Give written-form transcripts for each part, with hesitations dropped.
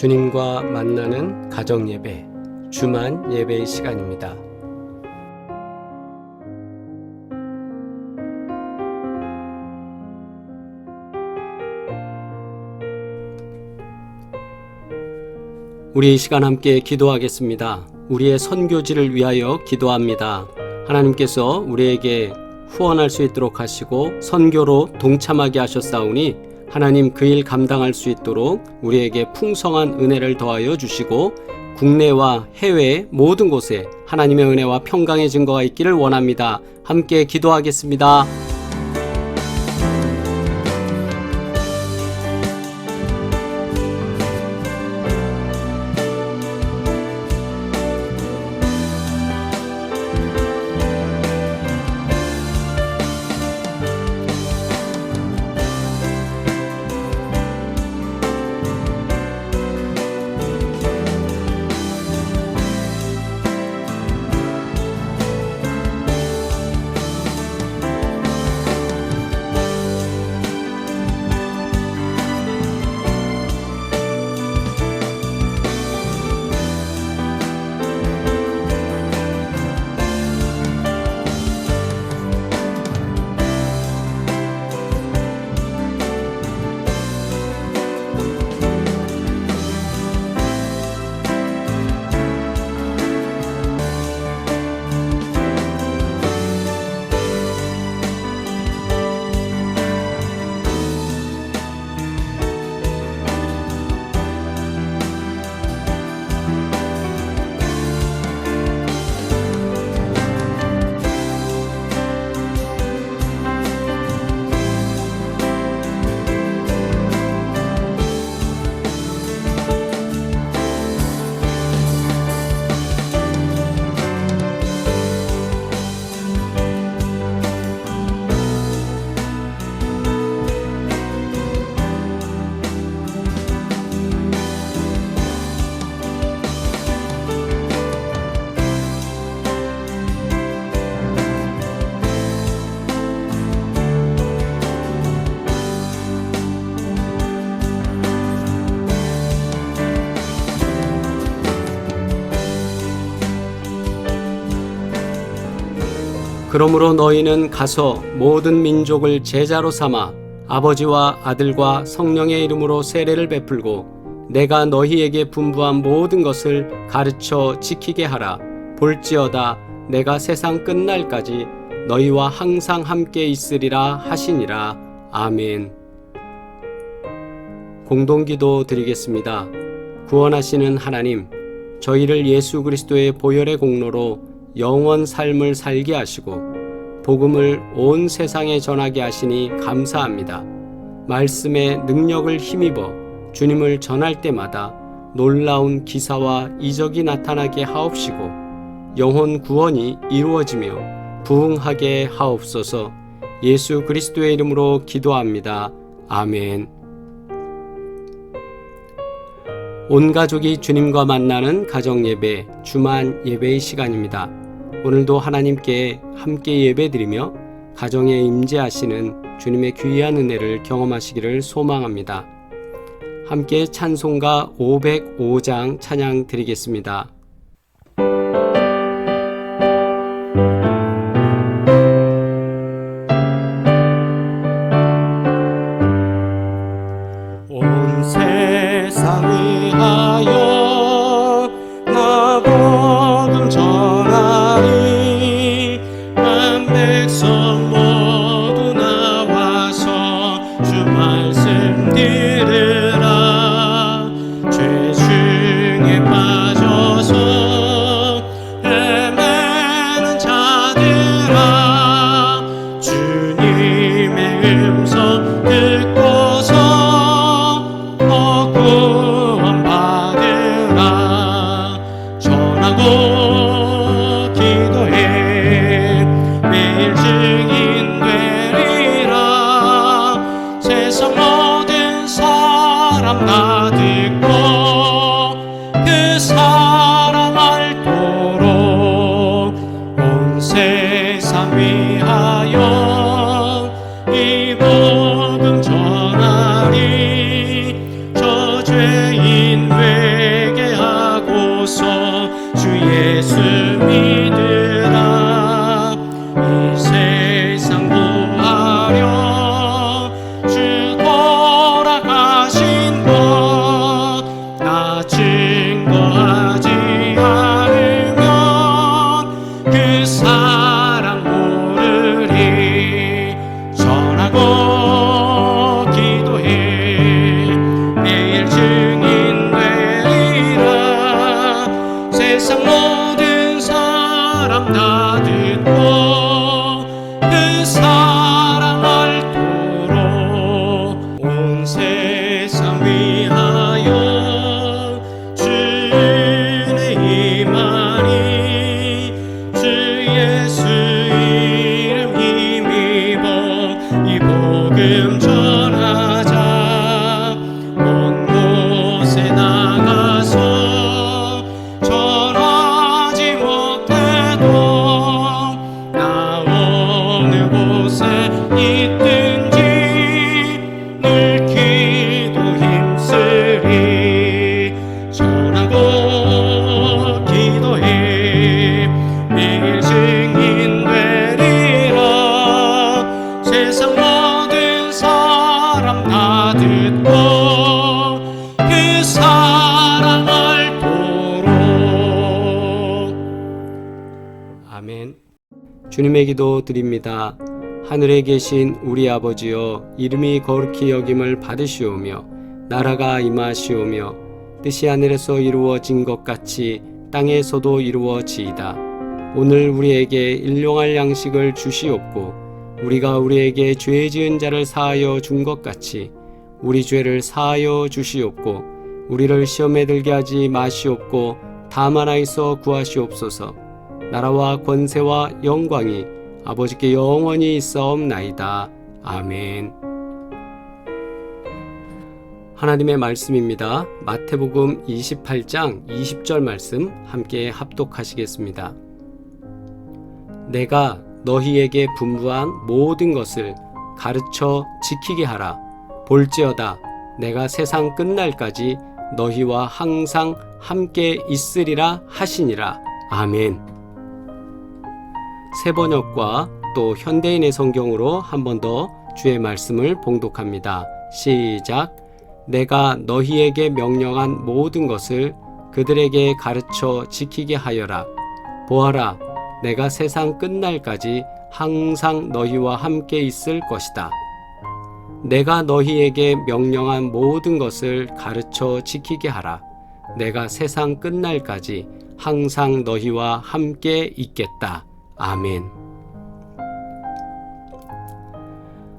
주님과 만나는 가정 예배, 주만 예배의 시간입니다. 우리 이 시간 함께 기도하겠습니다. 우리의 선교지를 위하여 기도합니다. 하나님께서 우리에게 후원할 수 있도록 하시고 선교로 동참하게 하셨사오니 하나님 그 일 감당할 수 있도록 우리에게 풍성한 은혜를 더하여 주시고 국내와 해외 모든 곳에 하나님의 은혜와 평강의 증거가 있기를 원합니다. 함께 기도하겠습니다. 그러므로 너희는 가서 모든 민족을 제자로 삼아 아버지와 아들과 성령의 이름으로 세례를 베풀고 내가 너희에게 분부한 모든 것을 가르쳐 지키게 하라. 볼지어다 내가 세상 끝날까지 너희와 항상 함께 있으리라 하시니라. 아멘. 공동기도 드리겠습니다. 구원하시는 하나님, 저희를 예수 그리스도의 보혈의 공로로 영원 삶을 살게 하시고 복음을 온 세상에 전하게 하시니 감사합니다. 말씀의 능력을 힘입어 주님을 전할 때마다 놀라운 기사와 이적이 나타나게 하옵시고 영혼 구원이 이루어지며 부흥하게 하옵소서. 예수 그리스도의 이름으로 기도합니다. 아멘. 온 가족이 주님과 만나는 가정 예배, 주만 예배의 시간입니다. 오늘도 하나님께 함께 예배드리며 가정에 임재하시는 주님의 귀한 은혜를 경험하시기를 소망합니다. 함께 찬송가 505장 찬양 드리겠습니다. 온 세상 위하여 나 복음 전하리. 만 백성 모두 나와서 주 말씀 들으라. 죄 중에 빠져서 헤매는 자들아, 주님의 음성 듣고서 구원 받으라. 전하고 기도해 매일 증인 되리라. 세상 모든 사람 다 듣고 그 사랑 알도록 온 세상 위하여 이 복음 전하리. 저 죄인 왜 다 듣고 그 사랑 알도록 온 세상 위하여 주의 임하니 주 예수 이름 힘입어 이 복음 전하자. 온 곳에 나가서 전하지 못해도 나 어느 곳에 있든지 늘 기도 힘쓰리. 전하고 기도해 매일 증인 되리라. 세상 모든 사람 다 듣고 그 사랑 알도록. 아멘. 주님의 기도 드립니다. 하늘에 계신 우리 아버지여, 이름이 거룩히 여김을 받으시오며 나라가 임하시오며 뜻이 하늘에서 이루어진 것 같이 땅에서도 이루어지이다. 오늘 우리에게 일용할 양식을 주시옵고 우리가 우리에게 죄 지은 자를 사하여 준 것 같이 우리 죄를 사하여 주시옵고 우리를 시험에 들게 하지 마시옵고 다만 하에서 구하시옵소서. 나라와 권세와 영광이 아버지께 영원히 있사옵나이다. 아멘. 하나님의 말씀입니다. 마태복음 28장 20절 말씀 함께 합독하시겠습니다. 내가 너희에게 분부한 모든 것을 가르쳐 지키게 하라. 볼지어다 내가 세상 끝날까지 너희와 항상 함께 있으리라 하시니라. 아멘. 새번역과 또 현대인의 성경으로 한 번 더 주의 말씀을 봉독합니다. 시작. 내가 너희에게 명령한 모든 것을 그들에게 가르쳐 지키게 하여라. 보아라, 내가 세상 끝날까지 항상 너희와 함께 있을 것이다. 내가 너희에게 명령한 모든 것을 가르쳐 지키게 하라. 내가 세상 끝날까지 항상 너희와 함께 있겠다. 아멘.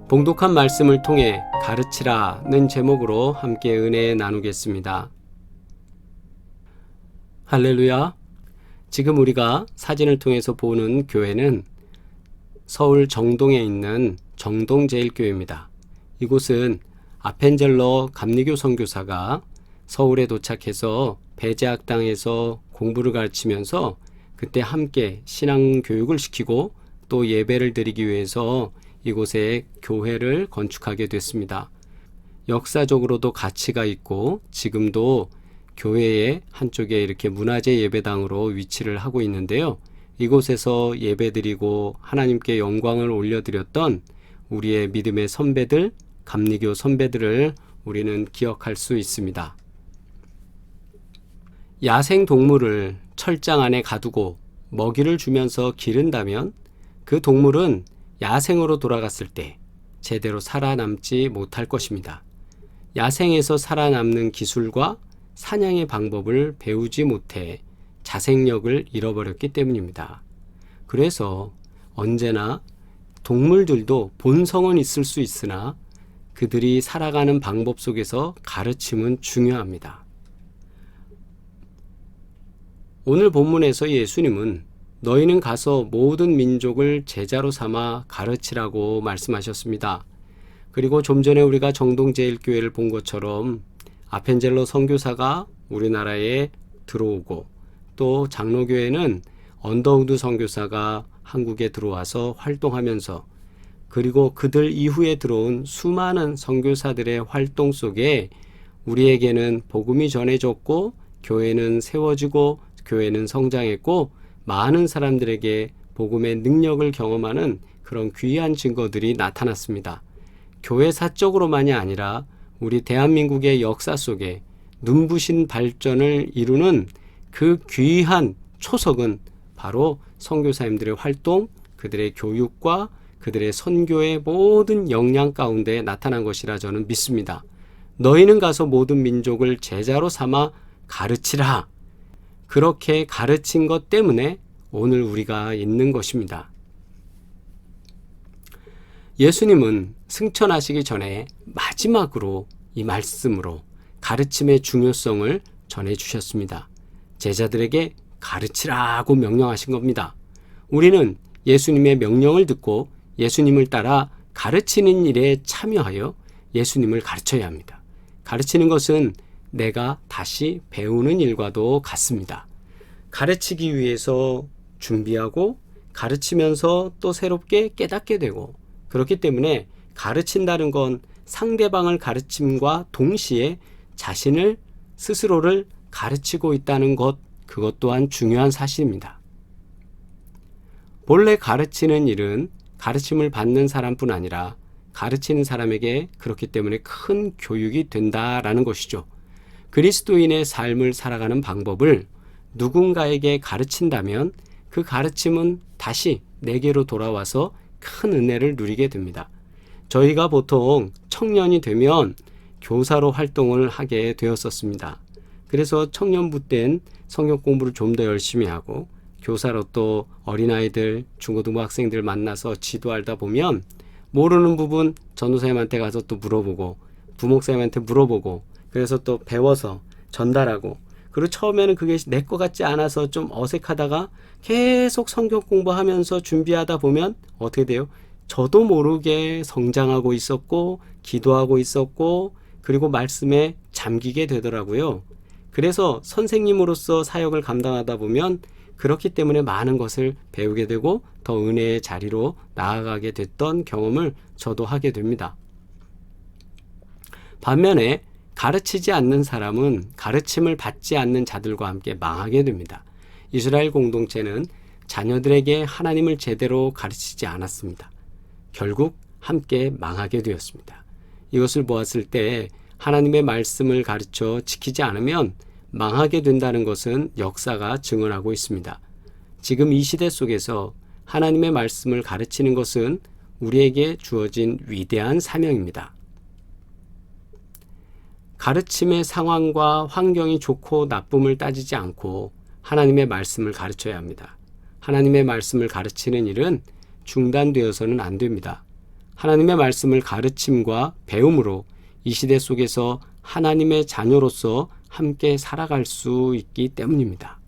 봉독한 말씀을 통해 가르치라는 제목으로 함께 은혜 나누겠습니다. 할렐루야. 지금 우리가 사진을 통해서 보는 교회는 서울 정동에 있는 정동제일교회입니다. 이곳은 아펜젤러 감리교 선교사가 서울에 도착해서 배제학당에서 공부를 가르치면서 그때 함께 신앙교육을 시키고 또 예배를 드리기 위해서 이곳에 교회를 건축하게 됐습니다. 역사적으로도 가치가 있고 지금도 교회의 한쪽에 이렇게 문화재 예배당으로 위치를 하고 있는데요. 이곳에서 예배드리고 하나님께 영광을 올려드렸던 우리의 믿음의 선배들, 감리교 선배들을 우리는 기억할 수 있습니다. 야생 동물을 철장 안에 가두고 먹이를 주면서 기른다면 그 동물은 야생으로 돌아갔을 때 제대로 살아남지 못할 것입니다. 야생에서 살아남는 기술과 사냥의 방법을 배우지 못해 자생력을 잃어버렸기 때문입니다. 그래서 언제나 동물들도 본성은 있을 수 있으나 그들이 살아가는 방법 속에서 가르침은 중요합니다. 오늘 본문에서 예수님은 너희는 가서 모든 민족을 제자로 삼아 가르치라고 말씀하셨습니다. 그리고 좀 전에 우리가 정동제일교회를 본 것처럼 아펜젤러 선교사가 우리나라에 들어오고 또 장로교회는 언더우드 선교사가 한국에 들어와서 활동하면서 그리고 그들 이후에 들어온 수많은 선교사들의 활동 속에 우리에게는 복음이 전해졌고 교회는 세워지고 교회는 성장했고 많은 사람들에게 복음의 능력을 경험하는 그런 귀한 증거들이 나타났습니다. 교회사적으로만이 아니라 우리 대한민국의 역사 속에 눈부신 발전을 이루는 그 귀한 초석은 바로 선교사님들의 활동, 그들의 교육과 그들의 선교의 모든 역량 가운데 나타난 것이라 저는 믿습니다. 너희는 가서 모든 민족을 제자로 삼아 가르치라. 그렇게 가르친 것 때문에 오늘 우리가 있는 것입니다. 예수님은 승천하시기 전에 마지막으로 이 말씀으로 가르침의 중요성을 전해주셨습니다. 제자들에게 가르치라고 명령하신 겁니다. 우리는 예수님의 명령을 듣고 예수님을 따라 가르치는 일에 참여하여 예수님을 가르쳐야 합니다. 가르치는 것은 내가 다시 배우는 일과도 같습니다. 가르치기 위해서 준비하고 가르치면서 또 새롭게 깨닫게 되고, 그렇기 때문에 가르친다는 건 상대방을 가르침과 동시에 자신을 스스로를 가르치고 있다는 것, 그것 또한 중요한 사실입니다. 본래 가르치는 일은 가르침을 받는 사람뿐 아니라 가르치는 사람에게 그렇기 때문에 큰 교육이 된다라는 것이죠. 그리스도인의 삶을 살아가는 방법을 누군가에게 가르친다면 그 가르침은 다시 내게로 돌아와서 큰 은혜를 누리게 됩니다. 저희가 보통 청년이 되면 교사로 활동을 하게 되었었습니다. 그래서 청년부 땐 성경 공부를 좀 더 열심히 하고 교사로 또 어린아이들, 중고등부 학생들 만나서 지도하다 보면 모르는 부분 전도사님한테 가서 또 물어보고 부목사님한테 물어보고, 그래서 또 배워서 전달하고, 그리고 처음에는 그게 내 것 같지 않아서 좀 어색하다가 계속 성경 공부하면서 준비하다 보면 어떻게 돼요? 저도 모르게 성장하고 있었고 기도하고 있었고 그리고 말씀에 잠기게 되더라고요. 그래서 선생님으로서 사역을 감당하다 보면 그렇기 때문에 많은 것을 배우게 되고 더 은혜의 자리로 나아가게 됐던 경험을 저도 하게 됩니다. 반면에 가르치지 않는 사람은 가르침을 받지 않는 자들과 함께 망하게 됩니다. 이스라엘 공동체는 자녀들에게 하나님을 제대로 가르치지 않았습니다. 결국 함께 망하게 되었습니다. 이것을 보았을 때 하나님의 말씀을 가르쳐 지키지 않으면 망하게 된다는 것은 역사가 증언하고 있습니다. 지금 이 시대 속에서 하나님의 말씀을 가르치는 것은 우리에게 주어진 위대한 사명입니다. 가르침의 상황과 환경이 좋고 나쁨을 따지지 않고 하나님의 말씀을 가르쳐야 합니다. 하나님의 말씀을 가르치는 일은 중단되어서는 안 됩니다. 하나님의 말씀을 가르침과 배움으로 이 시대 속에서 하나님의 자녀로서 함께 살아갈 수 있기 때문입니다.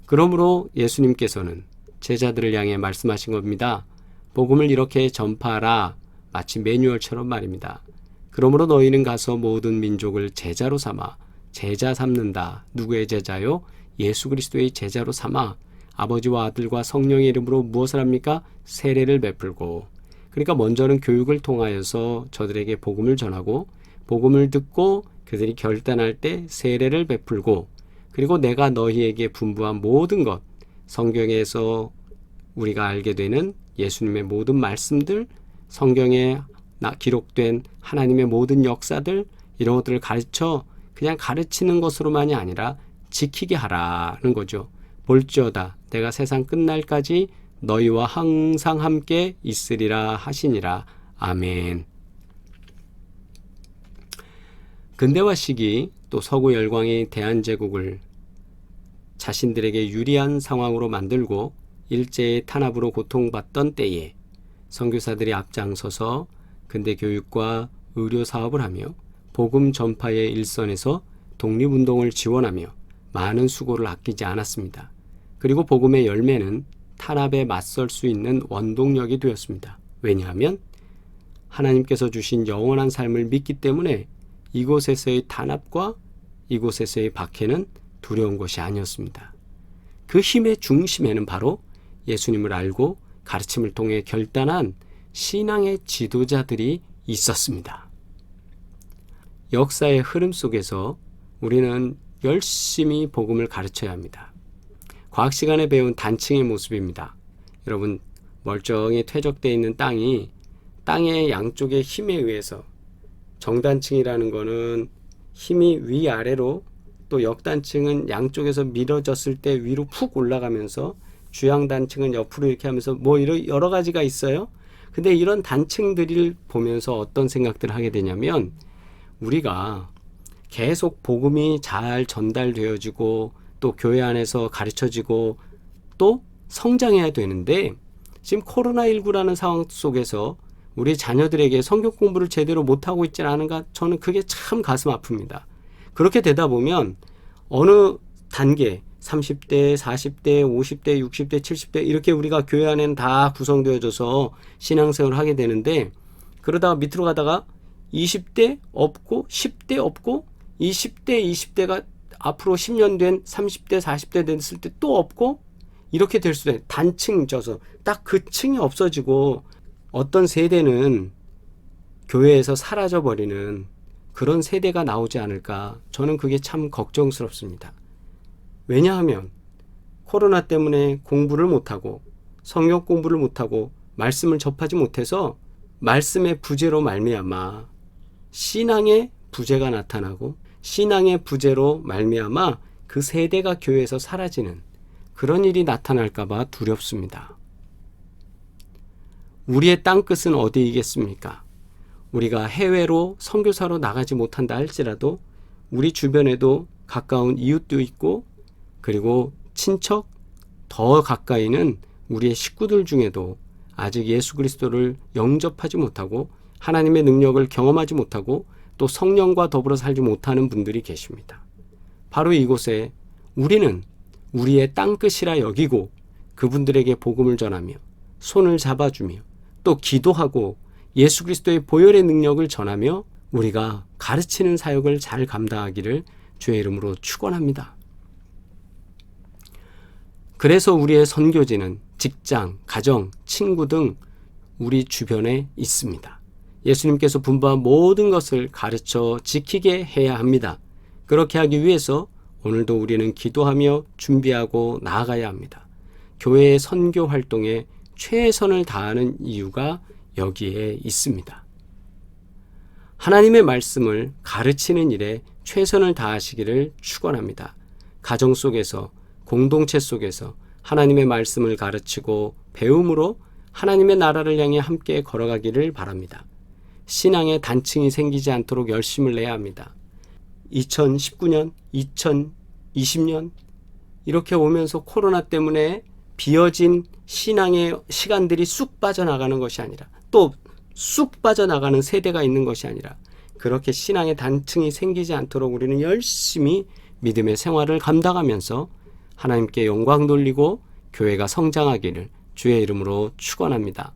그러므로 예수님께서는 제자들을 향해 말씀하신 겁니다. 복음을 이렇게 전파하라, 마치 매뉴얼처럼 말입니다. 그러므로 너희는 가서 모든 민족을 제자로 삼아, 제자 삼는다. 누구의 제자요? 예수 그리스도의 제자로 삼아 아버지와 아들과 성령의 이름으로 무엇을 합니까? 세례를 베풀고. 그러니까 먼저는 교육을 통하여서 저들에게 복음을 전하고, 복음을 듣고 그들이 결단할 때 세례를 베풀고, 그리고 내가 너희에게 분부한 모든 것, 성경에서 우리가 알게 되는 예수님의 모든 말씀들, 성경에 기록된 하나님의 모든 역사들, 이런 것들을 가르쳐 그냥 가르치는 것으로만이 아니라 지키게 하라는 거죠. 볼지어다 내가 세상 끝날까지 너희와 항상 함께 있으리라 하시니라. 아멘. 근대화 시기 또 서구 열강이 대한제국을 자신들에게 유리한 상황으로 만들고 일제의 탄압으로 고통받던 때에 선교사들이 앞장서서 근대 교육과 의료 사업을 하며 복음 전파의 일선에서 독립운동을 지원하며 많은 수고를 아끼지 않았습니다. 그리고 복음의 열매는 탄압에 맞설 수 있는 원동력이 되었습니다. 왜냐하면 하나님께서 주신 영원한 삶을 믿기 때문에 이곳에서의 탄압과 이곳에서의 박해는 두려운 것이 아니었습니다. 그 힘의 중심에는 바로 예수님을 알고 가르침을 통해 결단한 신앙의 지도자들이 있었습니다. 역사의 흐름 속에서 우리는 열심히 복음을 가르쳐야 합니다. 과학 시간에 배운 단층의 모습입니다. 여러분, 멀쩡히 퇴적되어 있는 땅이 땅의 양쪽의 힘에 의해서, 정단층이라는 거는 힘이 위아래로, 또 역단층은 양쪽에서 밀어졌을 때 위로 푹 올라가면서, 주양단층은 옆으로 이렇게 하면서 여러 가지가 있어요. 근데 이런 단층들을 보면서 어떤 생각들을 하게 되냐면, 우리가 계속 복음이 잘 전달되어지고 또 교회 안에서 가르쳐지고 또 성장해야 되는데 지금 코로나19라는 상황 속에서 우리 자녀들에게 성경 공부를 제대로 못하고 있지 않은가, 저는 그게 참 가슴 아픕니다. 그렇게 되다 보면 어느 단계 30대, 40대, 50대, 60대, 70대 이렇게 우리가 교회 안에는 다 구성되어져서 신앙생활을 하게 되는데, 그러다가 밑으로 가다가 20대 없고 10대 없고 20대, 20대가 앞으로 10년 된 30대, 40대 됐을 때 또 없고, 이렇게 될 수도 있어요. 단층 져서 딱 그 층이 없어지고 어떤 세대는 교회에서 사라져버리는 그런 세대가 나오지 않을까, 저는 그게 참 걱정스럽습니다. 왜냐하면 코로나 때문에 공부를 못하고 성경 공부를 못하고 말씀을 접하지 못해서 말씀의 부재로 말미암아 신앙의 부재가 나타나고, 신앙의 부재로 말미암아 그 세대가 교회에서 사라지는 그런 일이 나타날까 봐 두렵습니다. 우리의 땅끝은 어디이겠습니까? 우리가 해외로 선교사로 나가지 못한다 할지라도 우리 주변에도 가까운 이웃도 있고, 그리고 친척, 더 가까이는 우리의 식구들 중에도 아직 예수 그리스도를 영접하지 못하고 하나님의 능력을 경험하지 못하고 또 성령과 더불어 살지 못하는 분들이 계십니다. 바로 이곳에 우리는 우리의 땅끝이라 여기고 그분들에게 복음을 전하며 손을 잡아주며 또 기도하고 예수 그리스도의 보혈의 능력을 전하며 우리가 가르치는 사역을 잘 감당하기를 주의 이름으로 축원합니다. 그래서 우리의 선교지는 직장, 가정, 친구 등 우리 주변에 있습니다. 예수님께서 분부한 모든 것을 가르쳐 지키게 해야 합니다. 그렇게 하기 위해서 오늘도 우리는 기도하며 준비하고 나아가야 합니다. 교회의 선교 활동에 최선을 다하는 이유가 여기에 있습니다. 하나님의 말씀을 가르치는 일에 최선을 다하시기를 축원합니다. 가정 속에서, 공동체 속에서 하나님의 말씀을 가르치고 배움으로 하나님의 나라를 향해 함께 걸어가기를 바랍니다. 신앙의 단층이 생기지 않도록 열심을 내야 합니다. 2019년, 2020년 이렇게 오면서 코로나 때문에 비어진 신앙의 시간들이 쑥 빠져나가는 것이 아니라, 또 쑥 빠져나가는 세대가 있는 것이 아니라, 그렇게 신앙의 단층이 생기지 않도록 우리는 열심히 믿음의 생활을 감당하면서 하나님께 영광 돌리고 교회가 성장하기를 주의 이름으로 축원합니다.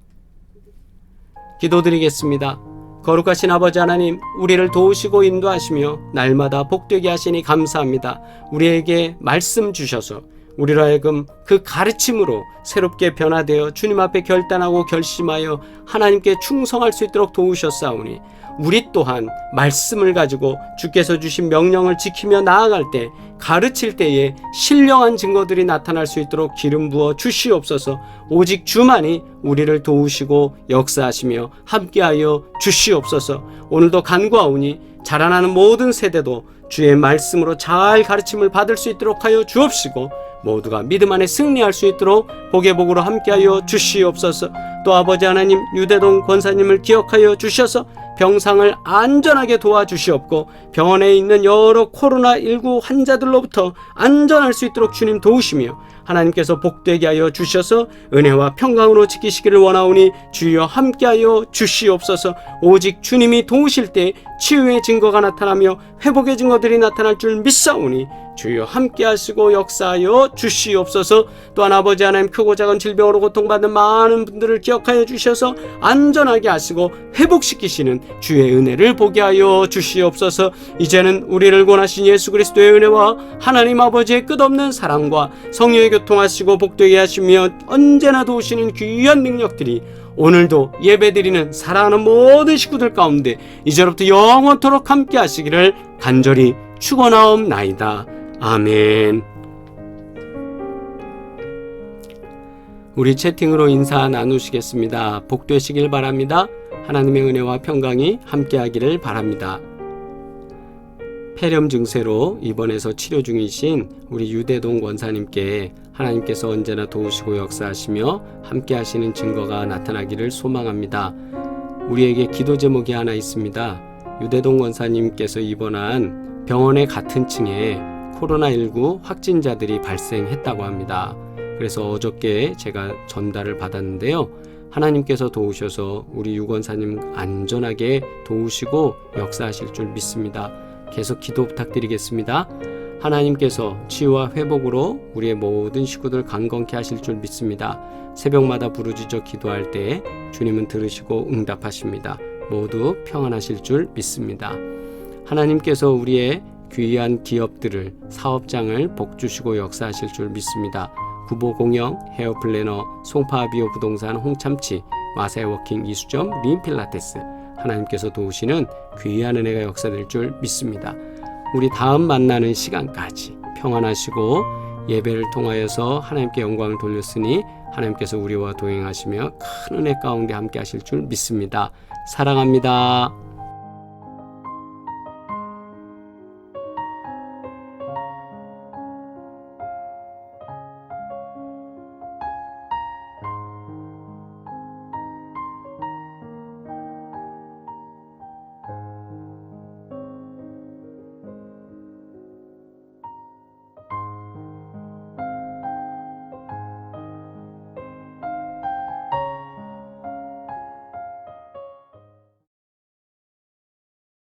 기도드리겠습니다. 거룩하신 아버지 하나님, 우리를 도우시고 인도하시며 날마다 복되게 하시니 감사합니다. 우리에게 말씀 주셔서 우리로 하여금 그 가르침으로 새롭게 변화되어 주님 앞에 결단하고 결심하여 하나님께 충성할 수 있도록 도우셨사오니, 우리 또한 말씀을 가지고 주께서 주신 명령을 지키며 나아갈 때, 가르칠 때에 신령한 증거들이 나타날 수 있도록 기름 부어 주시옵소서. 오직 주만이 우리를 도우시고 역사하시며 함께하여 주시옵소서. 오늘도 간구하오니 자라나는 모든 세대도 주의 말씀으로 잘 가르침을 받을 수 있도록 하여 주옵시고, 모두가 믿음 안에 승리할 수 있도록 복의 복으로 함께하여 주시옵소서. 또 아버지 하나님, 유대동 권사님을 기억하여 주셔서 병상을 안전하게 도와주시옵고, 병원에 있는 여러 코로나19 환자들로부터 안전할 수 있도록 주님 도우시며 하나님께서 복되게 하여 주셔서 은혜와 평강으로 지키시기를 원하오니 주여 함께하여 주시옵소서. 오직 주님이 도우실 때 치유의 증거가 나타나며 회복의 증거들이 나타날 줄 믿사오니 주여 함께하시고 역사하여 주시옵소서. 또한 아버지 하나님, 크고 작은 질병으로 고통받는 많은 분들을 기억하여 주셔서 안전하게 하시고 회복시키시는 주의 은혜를 보게 하여 주시옵소서. 이제는 우리를 구원하신 예수 그리스도의 은혜와 하나님 아버지의 끝없는 사랑과 성령의 교통하시고 복되게 하시며 언제나 도우시는 귀한 능력들이 오늘도 예배드리는 사랑하는 모든 식구들 가운데 이제로부터 영원토록 함께 하시기를 간절히 축원하옵나이다. 아멘. 우리 채팅으로 인사 나누시겠습니다. 복되시길 바랍니다. 하나님의 은혜와 평강이 함께하기를 바랍니다. 폐렴 증세로 입원해서 치료 중이신 우리 유대동 권사님께 하나님께서 언제나 도우시고 역사하시며 함께하시는 증거가 나타나기를 소망합니다. 우리에게 기도 제목이 하나 있습니다. 유대동 권사님께서 입원한 병원의 같은 층에 코로나19 확진자들이 발생했다고 합니다. 그래서 어저께 제가 전달을 받았는데요. 하나님께서 도우셔서 우리 유권사님 안전하게 도우시고 역사하실 줄 믿습니다. 계속 기도 부탁드리겠습니다. 하나님께서 치유와 회복으로 우리의 모든 식구들 강건케 하실 줄 믿습니다. 새벽마다 부르짖어 기도할 때 주님은 들으시고 응답하십니다. 모두 평안하실 줄 믿습니다. 하나님께서 우리의 귀한 기업들을, 사업장을 복주시고 역사하실 줄 믿습니다. 구보공영, 헤어플래너, 송파비오 부동산, 홍참치, 마사이워킹, 이수점, 림필라테스, 하나님께서 도우시는 귀한 은혜가 역사될 줄 믿습니다. 우리 다음 만나는 시간까지 평안하시고 예배를 통하여서 하나님께 영광을 돌렸으니 하나님께서 우리와 동행하시며 큰 은혜 가운데 함께 하실 줄 믿습니다. 사랑합니다.